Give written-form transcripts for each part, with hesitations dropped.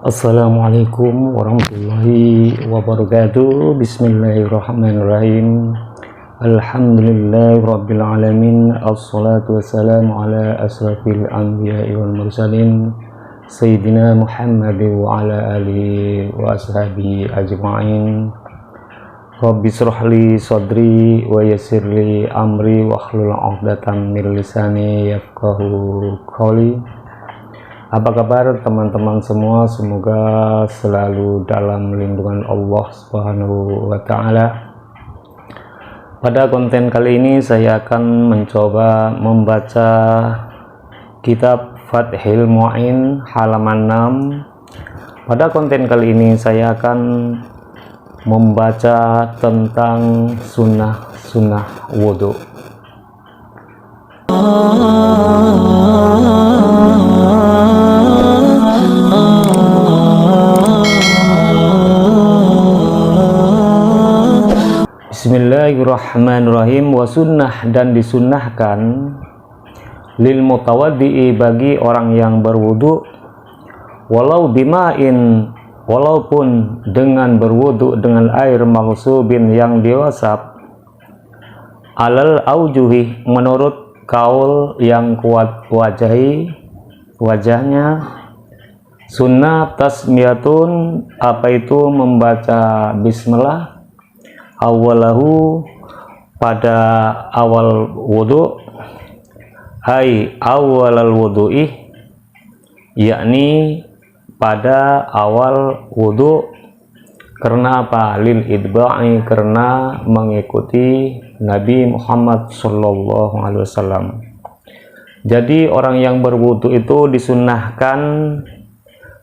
Assalamualaikum warahmatullahi wabarakatuh. Bismillahirrahmanirrahim. Alhamdulillahirabbil alamin. Assalatu wassalamu ala asrafil anbiya'i wal mursalin Sayyidina Muhammad wa ala alihi wa ashabihi ajma'in. Rabbi shrah li sadri wa yassir li amri wa hlul 'uqdatam min lisani yafqahu qawli. Apa kabar teman-teman semua? Semoga selalu dalam lindungan Allah Subhanahu wa Ta'ala. Pada konten kali ini saya akan mencoba membaca kitab Fathul Mu'in halaman 6. Pada konten kali ini saya akan membaca tentang sunnah wudhu. Bismillahirrahmanirrahim. Wa sunnah, dan disunnahkan lil mutawaddi'i, bagi orang yang berwudu, walau bima'in, walaupun dengan berwudu dengan air maghsubin yang diwasap, alal aujuhi, menurut kaul yang kuat wajahnya, sunnah tasmiyatun, apa itu membaca bismillah, awalahu, pada awal wudu, hai awalal wudu'i, yakni pada awal wudu. Karena apa? Lil idba'i, karena mengikuti Nabi Muhammad sallallahu alaihi wasallam. Jadi orang yang berwudu itu disunnahkan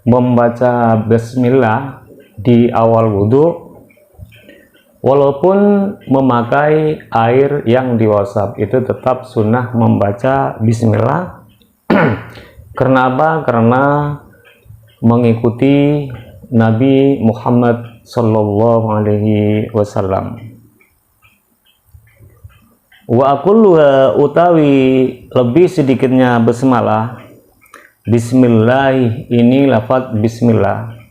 membaca bismillah di awal wudu, walaupun memakai air yang diwasap, itu tetap sunnah membaca bismillah. Karena apa? Karena mengikuti Nabi Muhammad sallallahu alaihi wasallam. Wa aqulluha, utawi lebih sedikitnya basmalah, bismillah, ini lafaz bismillah.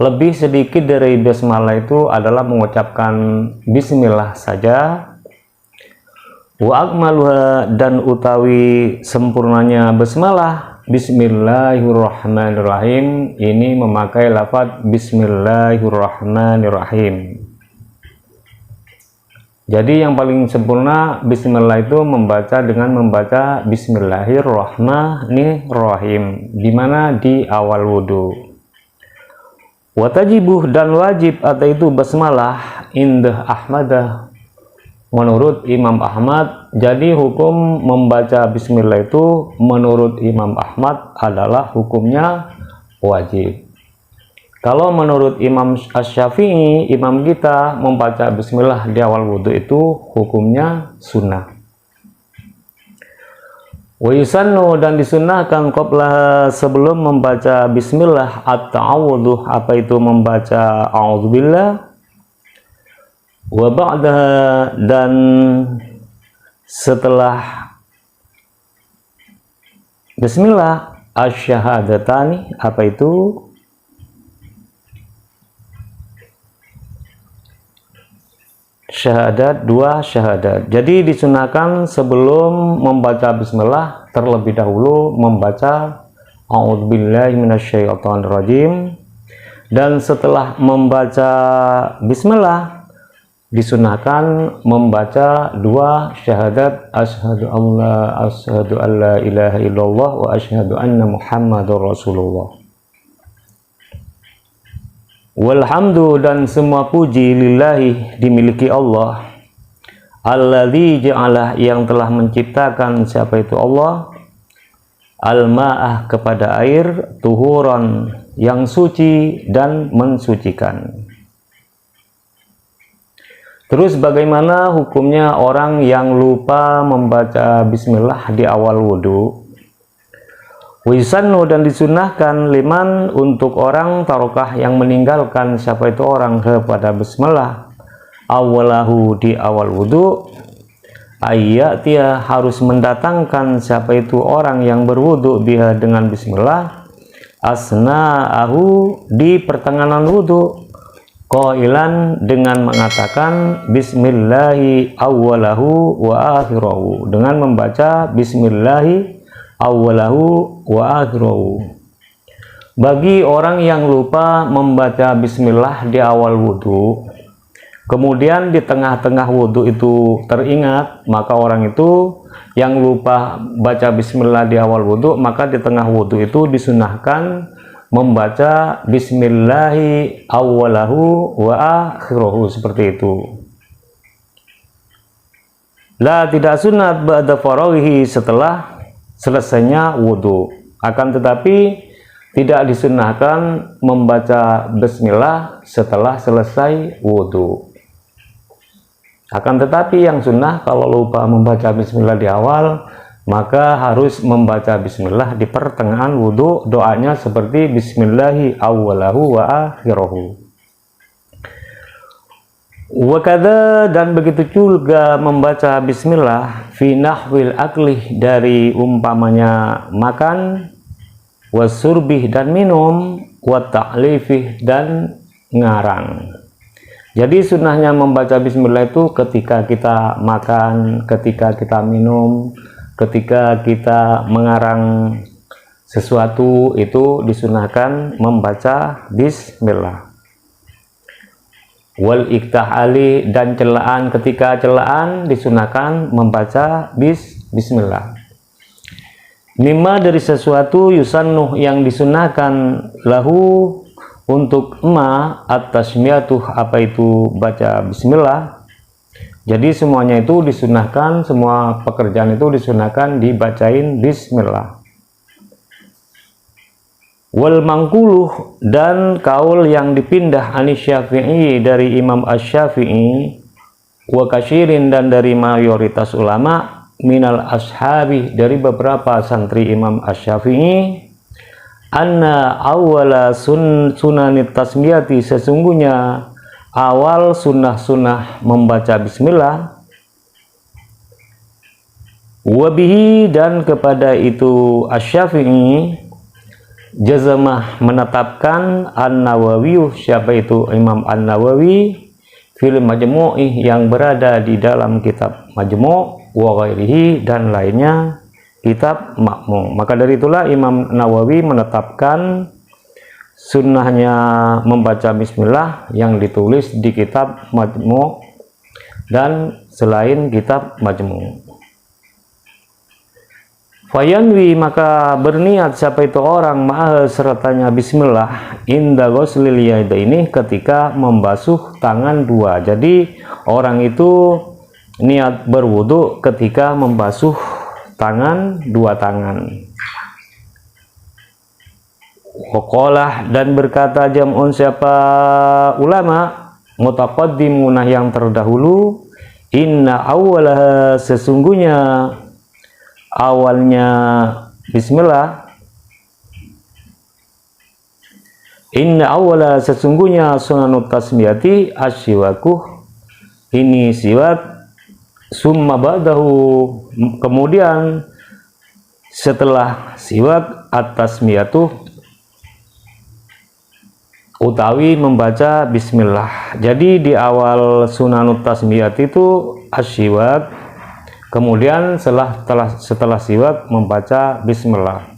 Lebih sedikit dari basmalah itu adalah mengucapkan bismillah saja. Wa akmaluha, dan utawi sempurnanya basmalah, bismillahirrahmanirrahim, ini memakai lafaz bismillahirrahmanirrahim. Jadi yang paling sempurna bismillah itu membaca dengan membaca bismillahirrahmanirrahim, dimana di awal wudu. Watajibuh, dan wajib atau itu basmalah indah Ahmadah, menurut Imam Ahmad. Jadi hukum membaca bismillah itu menurut Imam Ahmad adalah hukumnya wajib. Kalau menurut Imam Asy-Syafi'i, imam kita, membaca bismillah di awal wudhu itu hukumnya sunnah. Wa yusannu, dan disunnahkan qabla, sebelum membaca bismillah, at-ta'awudhu, apa itu membaca a'udzubillah, wa ba'daha, dan setelah bismillah, asy-syahadatani, apa itu syahadat, dua syahadat. Jadi disunahkan sebelum membaca bismillah terlebih dahulu membaca a'udzubillahi minasyaitonirrajim, dan setelah membaca bismillah disunahkan membaca dua syahadat, asyhadu alla ilaha illallah wa asyhadu anna muhammadar rasulullah. Walhamdu, dan semua puji lillahi, dimiliki Allah, alladzi ja'alah, yang telah menciptakan, siapa itu Allah, al-ma'ah, kepada air, tuhuran, yang suci dan mensucikan. Terus bagaimana hukumnya orang yang lupa membaca bismillah di awal wudu? Wisannu, dan disunahkan liman, untuk orang tarokah yang meninggalkan, siapa itu orang, kepada bismillah, awalahu, di awal wudu, ayyatia, harus mendatangkan, siapa itu orang yang berwudu, biha, dengan bismillah, asna'ahu di pertengahan wudu, qailan dengan mengatakan bismillahi awwalahu wa akhirahu, dengan membaca bismillahi awwalahu wa akhirahu. Bagi orang yang lupa membaca bismillah di awal wudu, kemudian di tengah-tengah wudu itu teringat, maka orang itu yang lupa baca bismillah di awal wudu, maka di tengah wudu itu disunahkan membaca bismillahi awwalahu wa akhirahu, seperti itu. La, tidak sunat ba'da faraghihi, setelah selesainya wudu. Akan tetapi tidak disunahkan membaca bismillah setelah selesai wudu. Akan tetapi yang sunnah kalau lupa membaca bismillah di awal, maka harus membaca bismillah di pertengahan wudu. Doanya seperti bismillahi awwalahu wa akhirahu. Wakada, dan begitu juga membaca bismillah fi nahwil aklih, dari umpamanya makan, wasurbih dan minum, wa ta'lifih dan ngarang. Jadi sunnahnya membaca bismillah itu ketika kita makan, ketika kita minum, ketika kita mengarang sesuatu, itu disunahkan membaca bismillah. Wal iktihali, dan celaan, ketika celaan disunahkan membaca bismillah. Mimma, dari sesuatu, yusannuh, yang disunahkan, lahu, untuk ma at-tasmiyatuh, apa itu baca bismillah. Jadi semuanya itu disunahkan, semua pekerjaan itu disunahkan dibacain bismillah. Wal mangkuluh, dan kaul yang dipindah anis Syafi'i, dari Imam Asy-Syafi'i, wa kasyirin, dan dari mayoritas ulama, minal ashabi, dari beberapa santri Imam Asy-Syafi'i, anna awwala sunanit tasmiyati, sesungguhnya awal sunnah-sunnah membaca bismillah, wabihi, dan kepada itu Asy-Syafi'i, jazamah, menetapkan, An-Nawawi, siapa itu Imam An-Nawawi, fil majmu'i, yang berada di dalam kitab Majmu', wa ghairihi, dan lainnya kitab Makmu'. Maka dari itulah Imam Nawawi menetapkan sunnahnya membaca bismillah yang ditulis di kitab Majmu' dan selain kitab Majmu'. Fayanwi, maka berniat siapa itu orang, ma'ah, sertanya bismillah, inda ghuslil yadaini, ketika membasuh tangan dua. Jadi orang itu niat berwudu ketika membasuh tangan, dua tangan. Waqalah, dan berkata jam'un, siapa ulama, mutaqaddimuna, yang terdahulu, inna awwalaha, sesungguhnya awalnya bismillah, inna awwala, sesungguhnya sunanut tasmiyati asyiwakuh, ini siwak, summa ba'dahu, kemudian setelah siwak, at-tasmiyatuh, utawi membaca bismillah. Jadi di awal sunanut tasmiyat itu asyiwak, kemudian setelah siwak membaca bismillah.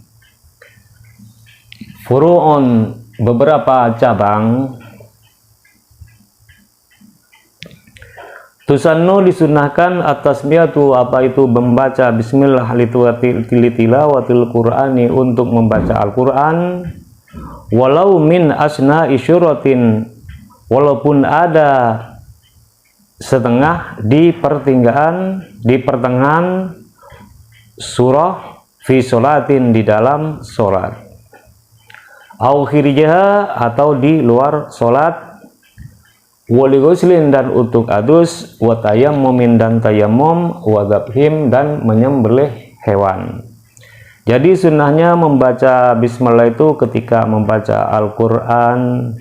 Furu'un, beberapa cabang. Tusannu, disunahkan, at-tasmiyatu, apa itu membaca bismillah, litilawatil Qur'ani, untuk membaca Al-Quran, walau min asna isyuratin, walaupun ada setengah di pertengahan surah, fi sholatin, di dalam sholat, au khirijaha, atau di luar sholat, wali ghuslin, dan untuk adus, wa tayammumin, dan tayammum, wa dzabhim, dan menyembelih hewan. Jadi sunnahnya membaca bismillah itu ketika membaca Al-Quran,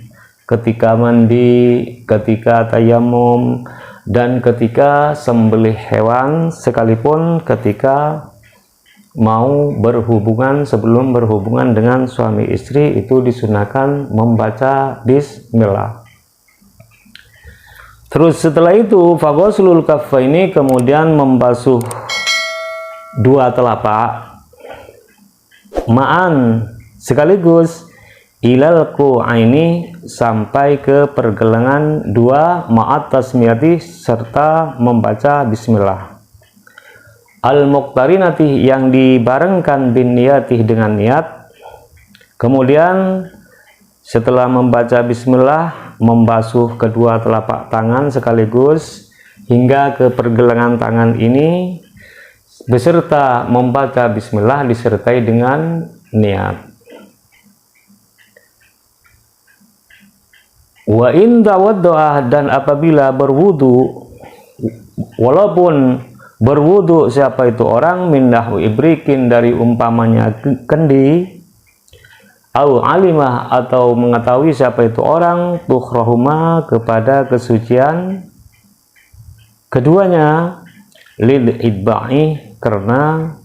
ketika mandi, ketika tayammum, dan ketika sembelih hewan, sekalipun ketika mau berhubungan, sebelum berhubungan dengan suami istri itu disunahkan membaca bismillah. Terus setelah itu faghuslul kaffaini, kemudian membasuh dua telapak ma'an sekaligus ilal qu'aini, sampai ke pergelangan dua, ma'at tasmiyati, serta membaca bismillah. Al-muqtarinati, yang dibarengkan bin niyatih, dengan niat. Kemudian setelah membaca bismillah, membasuh kedua telapak tangan sekaligus hingga ke pergelangan tangan ini, beserta membaca bismillah disertai dengan niat. Wa in tawaddo'ah, dan apabila berwudu, walaupun berwudu siapa itu orang, min nahwi ibrikin, dari umpamanya kendi, au alimah, atau mengetahui siapa itu orang, tukhrahuma, kepada kesucian keduanya, lil idba'i, karena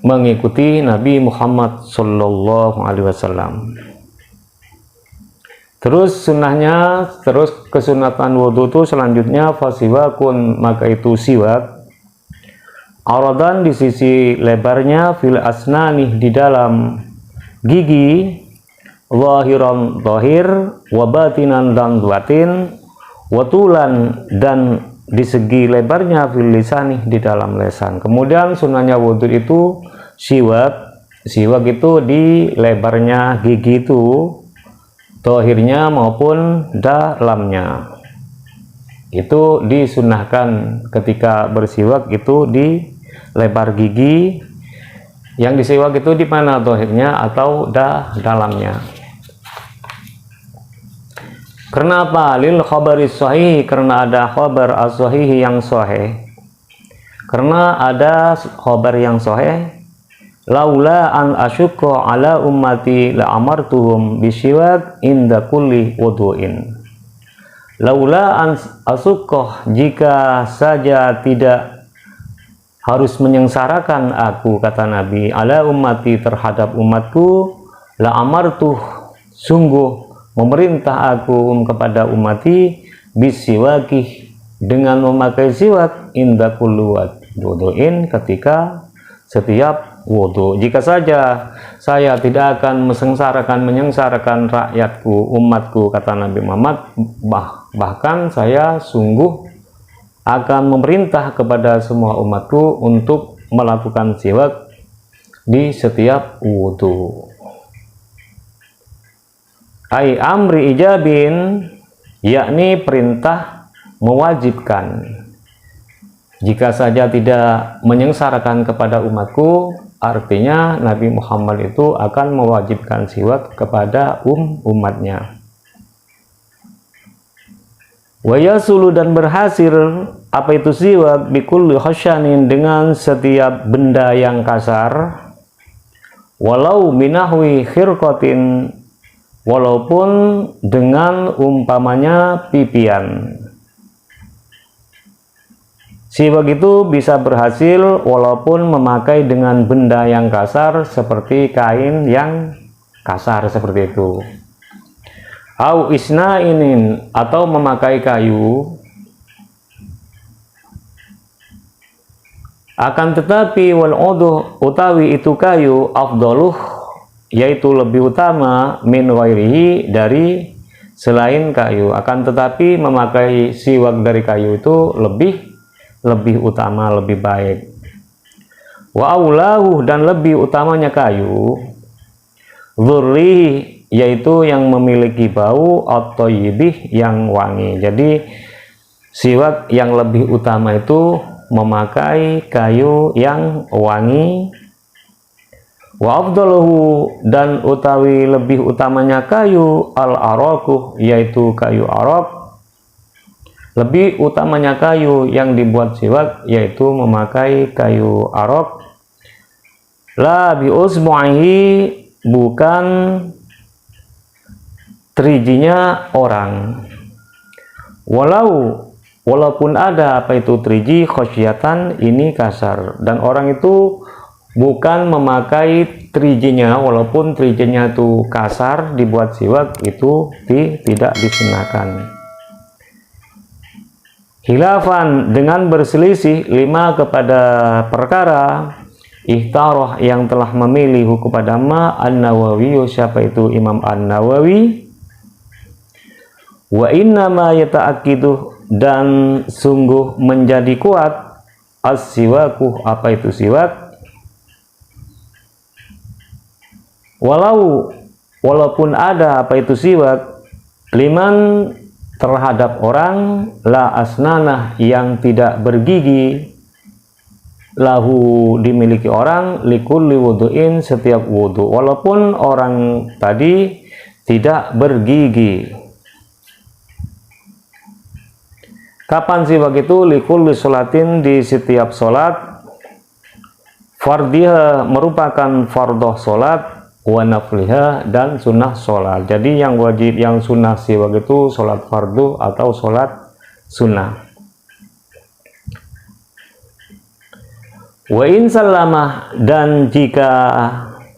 mengikuti Nabi Muhammad Sallallahu Alaihi Wasallam. Terus sunnahnya, terus kesunatan wudhu itu selanjutnya fasiwakun, maka itu siwak, aradan, di sisi lebarnya, fil asnani, di dalam gigi, zahiran, zahir, wabatinan, dan batin, watulan, dan di segi lebarnya, fil lisani, di dalam lesan. Kemudian sunnahnya wudhu itu siwak. Siwak itu di lebarnya gigi itu, zahirnya maupun dalamnya. Itu disunahkan ketika bersiwak itu di lebar gigi. Yang disiwak itu di mana, zahirnya atau dalamnya. Kenapa? Lil khabari sahih, karena ada khabar as-sahih yang sahih. Karena ada khabar yang sahih, laula an asyukka ala ummati la amartuhum bisiwak inda kulli wudu'in. Laula an asyukka, jika saja tidak harus menyengsarakan aku, kata Nabi, ala ummati, terhadap umatku, la amartuh, sungguh memerintah aku kepada umati, bisiwakih, dengan memakai siwak, inda kullu wudu'in, ketika setiap wudhu. Jika saja saya tidak akan menyengsarakan rakyatku, umatku, kata Nabi Muhammad, bahkan saya sungguh akan memerintah kepada semua umatku untuk melakukan siwak di setiap wudhu. Ai amri ijabin, yakni perintah mewajibkan. Jika saja tidak menyengsarakan kepada umatku, artinya Nabi Muhammad itu akan mewajibkan siwak kepada umatnya. Wa yasulu, dan berhasil apa itu siwak, bikulli khasyanin, dengan setiap benda yang kasar, walau minahwi khirqatin, walaupun dengan umpamanya pipian. Siwak itu bisa berhasil walaupun memakai dengan benda yang kasar, seperti kain yang kasar seperti itu. Au isnainin, atau memakai kayu. Akan tetapi wal uduh, utawi itu kayu, afdaluh, yaitu lebih utama, min wairihi, dari selain kayu. Akan tetapi memakai siwak dari kayu itu lebih utama, lebih baik. Wa aulahu, dan lebih utamanya kayu, dzurrihi, yaitu yang memiliki bau, at-thayyibih, yang wangi. Jadi siwak yang lebih utama itu memakai kayu yang wangi. Wa afdaluhu, dan utawi lebih utamanya kayu, al-araquh, yaitu kayu arak. Lebih utamanya kayu yang dibuat siwak, yaitu memakai kayu arak. La bi usbu'ihi, bukan terijinya orang. Walau walaupun ada apa itu triji khosyatan, ini kasar, dan orang itu bukan memakai trijinya, walaupun trijinya itu kasar dibuat siwak, itu tidak disunahkan. Khilafan, dengan berselisih, lima kepada perkara ikhtaroh yang telah memilih kepada ma An-Nawawi, siapa itu Imam An-Nawawi. Wa inna ma yata'akidu, dan sungguh menjadi kuat as-siwaku, apa itu siwak, walaupun ada apa itu siwak, liman terhadap orang, la asnanah yang tidak bergigi, lahu dimiliki orang, likulli wudu'in setiap wudu, walaupun orang tadi tidak bergigi. Kapan siwak itu? Likulli sholatin, di setiap sholat, fardhiha merupakan fardoh sholat, wa nafliha dan sunnah sholat. Jadi yang wajib, yang sunnah siwak itu sholat fardu atau sholat sunnah. Wa in salamah, dan jika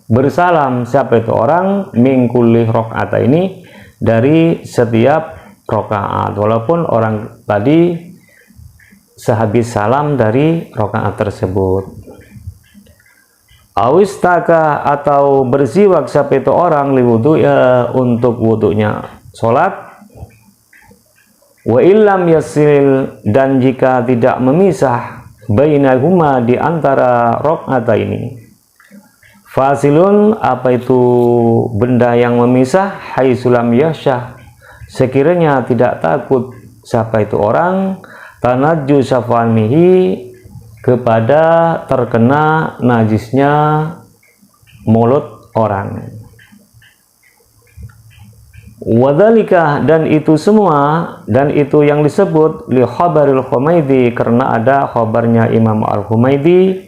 bersalam siapa itu orang, min kulli rakaat, ini dari setiap rakaat, walaupun orang tadi sehabis salam dari rakaat tersebut. Awistaka, atau bersiwak siapa itu orang, liwudu ya, untuk wudunya sholat. Wa illam yasil, dan jika tidak memisah, bainahuma, di antara rakaat ini, fasilun, apa itu benda yang memisah, haitsulam yasyah, sekiranya tidak takut siapa itu orang, tanajju safamihi, kepada terkena najisnya mulut orang. Wadzalika, dan itu semua, dan itu yang disebut li khabaril Humaidi, karena ada khabarnya Imam Al-Humaidi,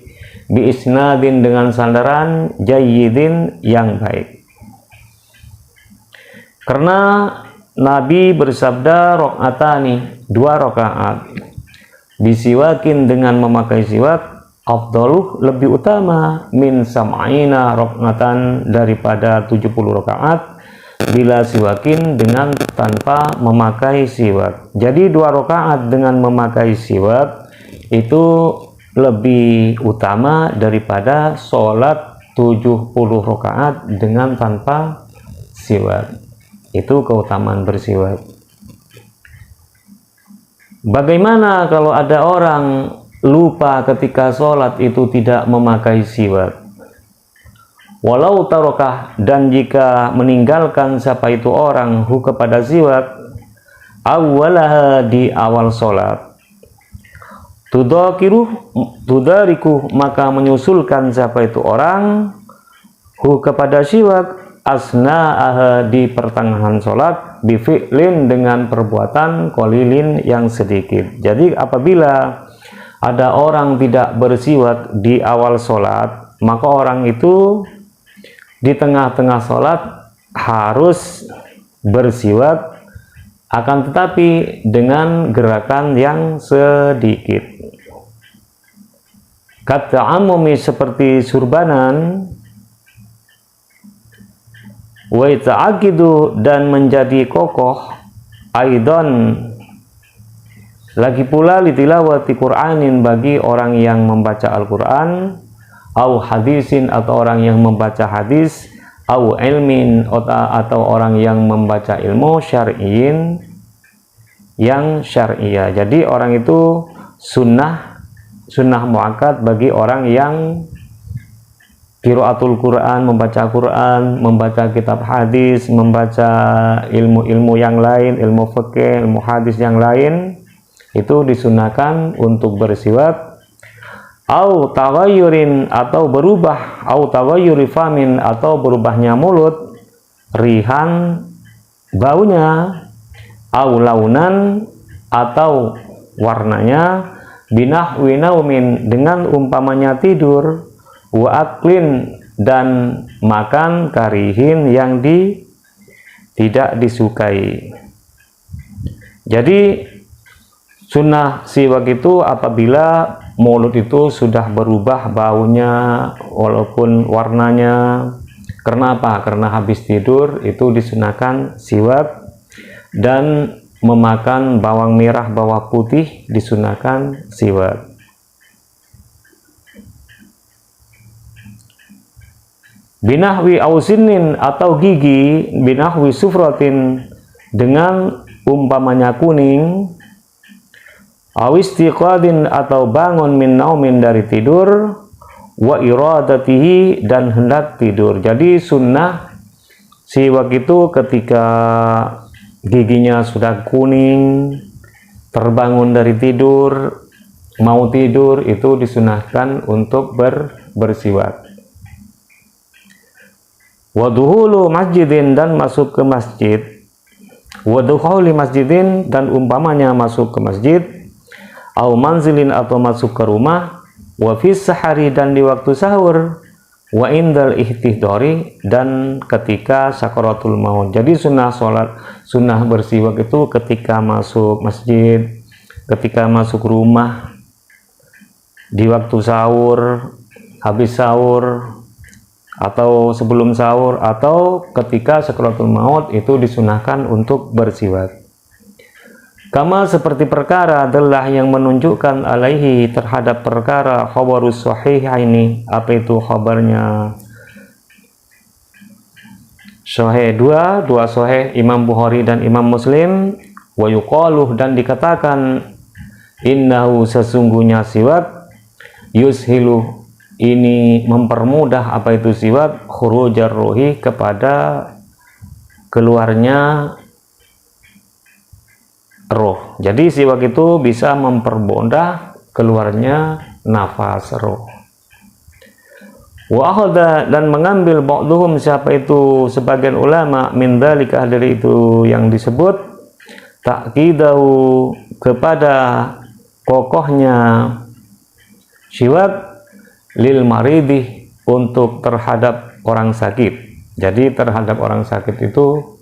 bi isnadin, dengan sandaran jayyidin, yang baik. Karena Nabi bersabda rakaatani, 2 rakaat, bisiwakin, dengan memakai siwak, afdaluh, lebih utama, min sam'ina rakaatan, daripada 70 rakaat, bila siwakin, dengan tanpa memakai siwak. Jadi 2 rakaat dengan memakai siwak itu lebih utama daripada sholat 70 rakaat dengan tanpa siwak. Itu keutamaan bersiwak. Bagaimana kalau ada orang lupa ketika sholat itu tidak memakai siwak? Walau tarokah, dan jika meninggalkan siapa itu orang hu kepada siwak, awwalah, di awal sholat, tudariku, maka menyusulkan siapa itu orang hu kepada siwak, asna'aha, di pertengahan sholat, bifi'lin, dengan perbuatan, kolilin, yang sedikit. Jadi apabila ada orang tidak bersiwak di awal sholat, maka orang itu di tengah-tengah sholat harus bersiwak, akan tetapi dengan gerakan yang sedikit. Kata amumi, seperti surbanan, wa ta'aqidu, dan menjadi kokoh, aidon, lagi pula litilawati Qur'anin, bagi orang yang membaca Al-Qur'an, au hadisin, atau orang yang membaca hadis, au ilmin, atau orang yang membaca ilmu syar'iyin, yang syar'iyah. Jadi orang itu sunnah muakkad bagi orang yang qiraatul Quran, membaca kitab hadis, membaca ilmu-ilmu yang lain, ilmu fikih, ilmu hadis yang lain, itu disunahkan untuk bersiwak. Au taghayyurin, atau berubah, au taghayyuri famin, atau berubahnya mulut, rihan, baunya, au launan, atau warnanya, binahwi naumin, dengan umpamanya tidur, wa aklin, dan makan, karihin, yang tidak disukai. Jadi Sunnah siwak itu apabila mulut itu sudah berubah baunya walaupun warnanya. Karena apa? Karena habis tidur itu disunahkan siwak, dan memakan bawang merah, bawang putih disunahkan siwak. Binahwi ausinin atau gigi, binahwi sufratin dengan umpamanya kuning, awistiqadin atau bangun min naumin dari tidur, wa iradatihi dan hendak tidur. Jadi sunnah siwak itu ketika giginya sudah kuning, terbangun dari tidur, mau tidur, itu disunahkan untuk bersiwak. Waduhulu masjidin dan masuk ke masjid, waduhuli masjidin dan umpamanya masuk ke masjid, au manzilin atau masuk ke rumah, wa fis sahari dan di waktu sahur, wa indal ihtihdari dan ketika sakaratul maut. Jadi sunnah bersiwak itu ketika masuk masjid, ketika masuk rumah, di waktu sahur, habis sahur, atau sebelum sahur, atau ketika sakaratul maut itu disunahkan untuk bersiwak. Kama seperti perkara adalah yang menunjukkan alaihi terhadap perkara khabarus sahihaini, apa itu khabarnya sahih dua sahih Imam Bukhari dan Imam Muslim, wa yuqaluh dan dikatakan innahu sesungguhnya siwak yushilu ini mempermudah apa itu siwak khurujar ruhi kepada keluarnya roh. Jadi siwak itu bisa mempermudah keluarnya nafas roh. Wa akhadha dan mengambil ba'duhum siapa itu sebagian ulama min dzalika dari itu yang disebut ta'kidahu kepada kokohnya siwak lil maridih untuk terhadap orang sakit. Jadi terhadap orang sakit itu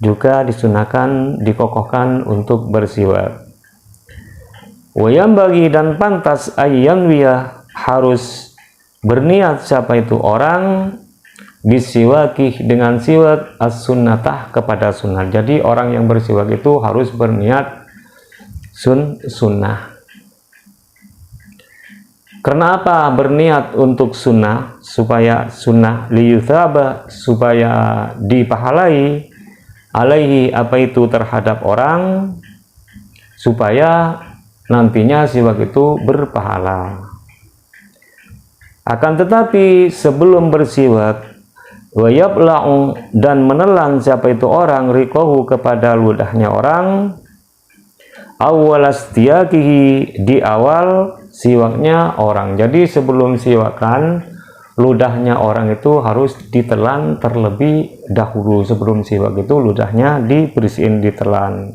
juga disunahkan dikokohkan untuk bersiwak. Wayam bagi dan pantas ayyanwiyah harus berniat siapa itu orang bisiwakih dengan siwak as-sunnatah kepada sunnah. Jadi orang yang bersiwak itu harus berniat sunnah. Karena apa? Berniat untuk sunnah, supaya sunnah liyuthaba, supaya dipahalai alaihi apa itu terhadap orang, supaya nantinya siwak itu berpahala. Akan tetapi sebelum bersiwak, wayabla'u dan menelan siapa itu orang riqahu kepada ludahnya orang, awwalastiyakihi di awal siwaknya orang. Jadi sebelum siwakan, ludahnya orang itu harus ditelan terlebih dahulu. Sebelum siwak itu ludahnya dibersihin, ditelan.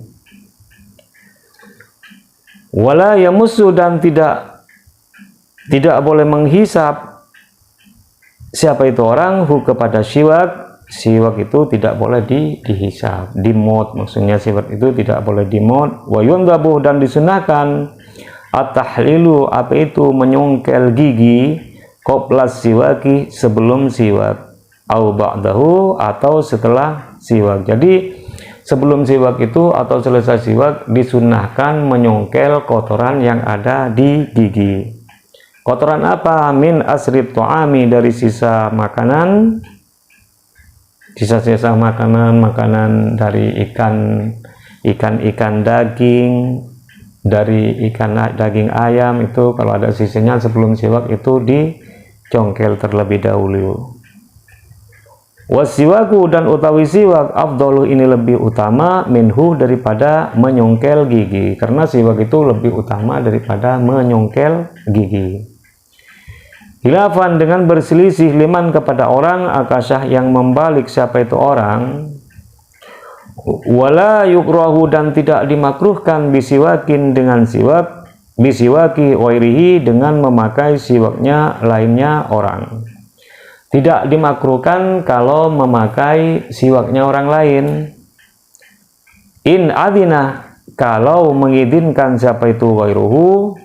Wala yamussu dan tidak boleh menghisap siapa itu orang hu kepada siwak. Siwak itu tidak boleh dihisap, dimot, maksudnya siwak itu tidak boleh dimot. Wa yundabuh dan disunahkan at-tahlilu apa itu menyongkel gigi qabla siwaki sebelum siwak, au ba'dahu atau setelah siwak. Jadi sebelum siwak itu atau selesai siwak disunahkan menyongkel kotoran yang ada di gigi. Kotoran apa? Min asrib to'ami dari sisa makanan, sisa-sisa makanan dari ikan daging, dari daging ayam itu kalau ada sisanya sebelum siwak itu dicongkel terlebih dahulu. Wasiwaku dan utawi siwak afdalu ini lebih utama minhu daripada menyongkel gigi, karena siwak itu lebih utama daripada menyongkel gigi. Khilafan dengan berselisih liman kepada orang akasah yang membalik siapa itu orang, wala yukrahu dan tidak dimakruhkan bisiwakin dengan siwak, bisiwaki wairihi dengan memakai siwaknya lainnya orang. Tidak dimakruhkan kalau memakai siwaknya orang lain. In adina kalau mengizinkan siapa itu ghairuhu,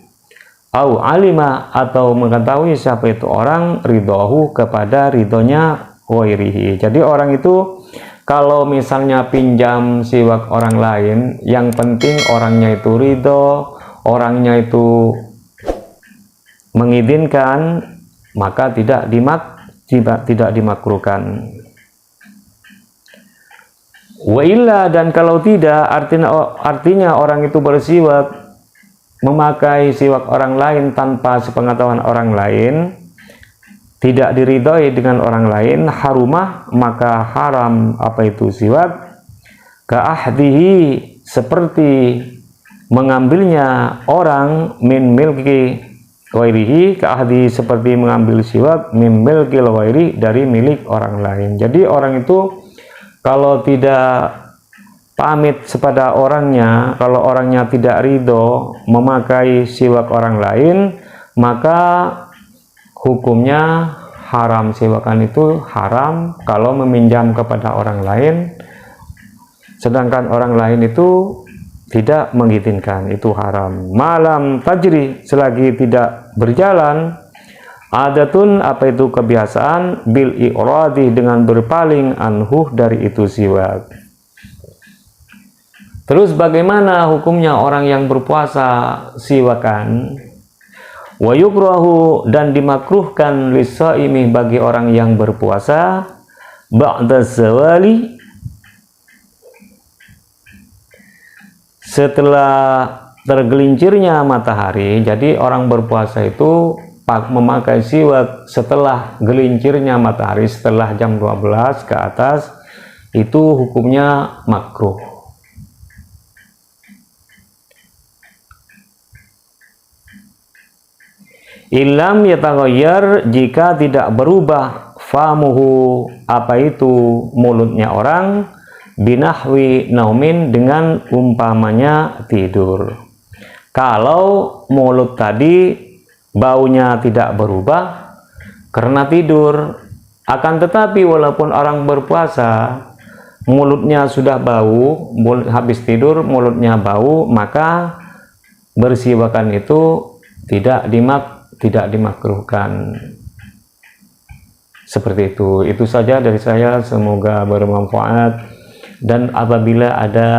au alima atau mengetahui siapa itu orang ridhohu kepada ridhonya ghairihi. Jadi orang itu kalau misalnya pinjam siwak orang lain, yang penting orangnya itu ridho, orangnya itu mengizinkan, maka tidak dimakruhkan. Wa illa, dan kalau tidak, artinya orang itu bersiwak, memakai siwak orang lain tanpa sepengetahuan orang lain, tidak diridhoi dengan orang lain, harumah, maka haram apa itu siwak, ka'ahdihi, seperti mengambilnya orang, min milki ghairihi, ka'ahdihi, seperti mengambil siwak, min milki ghairi, dari milik orang lain. Jadi orang itu kalau tidak pamit kepada orangnya, kalau orangnya tidak ridho memakai siwak orang lain, maka hukumnya haram. Siwakan itu haram kalau meminjam kepada orang lain, sedangkan orang lain itu tidak mengizinkan, itu haram. Malam tajri, selagi tidak berjalan, adatun, apa itu kebiasaan, bil i'radi, dengan berpaling, anhu, dari itu siwak. Terus bagaimana hukumnya orang yang berpuasa siwakan? Wa yukrahu, dan dimakruhkan lisaimi, bagi orang yang berpuasa, ba'da zawali, setelah tergelincirnya matahari. Jadi orang berpuasa itu memakai siwak setelah gelincirnya matahari, setelah jam 12 ke atas, itu hukumnya makruh. Ilam yataghayyar, jika tidak berubah, famuhu, apa itu mulutnya orang, binahwi naumin, dengan umpamanya tidur. Kalau mulut tadi baunya tidak berubah karena tidur, akan tetapi walaupun orang berpuasa mulutnya sudah bau, habis tidur mulutnya bau, maka bersiwakan itu tidak dimakruhkan. Seperti itu. Itu saja dari saya, semoga bermanfaat. Dan apabila ada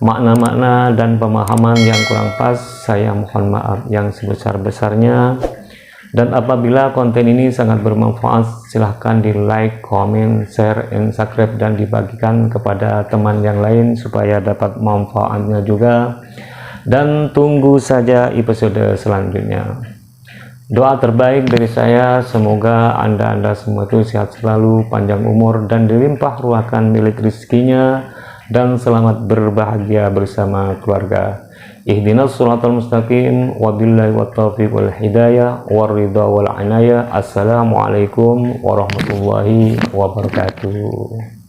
makna-makna dan pemahaman yang kurang pas, saya mohon maaf yang sebesar-besarnya. Dan apabila konten ini sangat bermanfaat, silahkan di like, comment, share, and subscribe, dan dibagikan kepada teman yang lain supaya dapat manfaatnya juga. Dan tunggu saja episode selanjutnya. Doa terbaik dari saya, semoga anda semua itu sehat selalu, panjang umur, dan dilimpah ruahkan milik rezekinya, dan selamat berbahagia bersama keluarga. Ihdinas shiratal mustaqim, wabillahi wattaufiq wal hidayah, waridha wal inayah. Assalamualaikum warahmatullahi wabarakatuh.